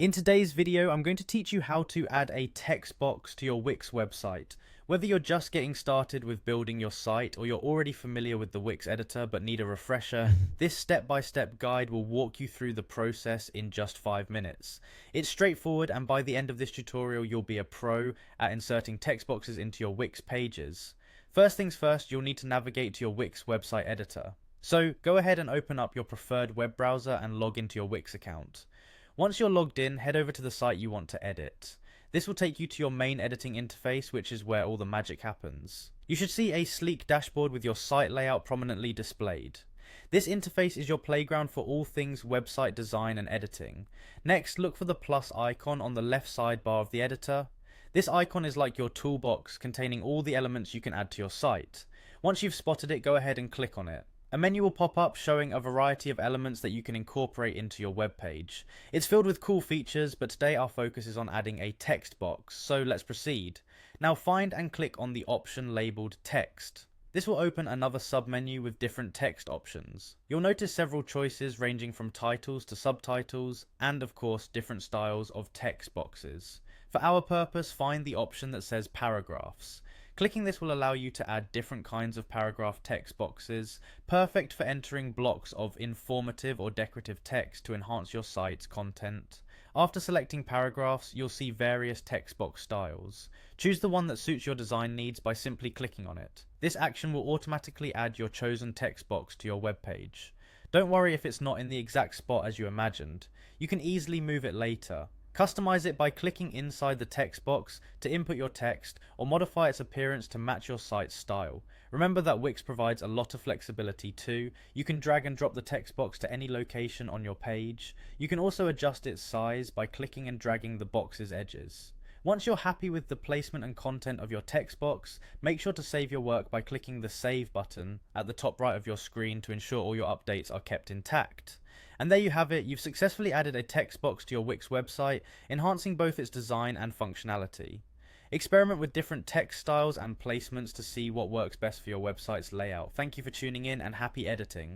In today's video, I'm going to teach you how to add a text box to your Wix website. Whether you're just getting started with building your site or you're already familiar with the Wix editor but need a refresher, this step-by-step guide will walk you through the process in just 5 minutes. It's straightforward, and by the end of this tutorial you'll be a pro at inserting text boxes into your Wix pages. First things first, you'll need to navigate to your Wix website editor. So go ahead and open up your preferred web browser and log into your Wix account. Once you're logged in, head over to the site you want to edit. This will take you to your main editing interface, which is where all the magic happens. You should see a sleek dashboard with your site layout prominently displayed. This interface is your playground for all things website design and editing. Next, look for the plus icon on the left sidebar of the editor. This icon is like your toolbox containing all the elements you can add to your site. Once you've spotted it, go ahead and click on it. A menu will pop up showing a variety of elements that you can incorporate into your web page. It's filled with cool features, but today our focus is on adding a text box, so let's proceed. Now find and click on the option labelled text. This will open another submenu with different text options. You'll notice several choices ranging from titles to subtitles, and of course different styles of text boxes. For our purpose, find the option that says paragraphs. Clicking this will allow you to add different kinds of paragraph text boxes, perfect for entering blocks of informative or decorative text to enhance your site's content. After selecting paragraphs, you'll see various text box styles. Choose the one that suits your design needs by simply clicking on it. This action will automatically add your chosen text box to your web page. Don't worry if it's not in the exact spot as you imagined. You can easily move it later. Customize it by clicking inside the text box to input your text, or modify its appearance to match your site's style. Remember that Wix provides a lot of flexibility too. You can drag and drop the text box to any location on your page. You can also adjust its size by clicking and dragging the box's edges. Once you're happy with the placement and content of your text box, make sure to save your work by clicking the Save button at the top right of your screen to ensure all your updates are kept intact. And there you have it, you've successfully added a text box to your Wix website, enhancing both its design and functionality. Experiment with different text styles and placements to see what works best for your website's layout. Thank you for tuning in, and happy editing.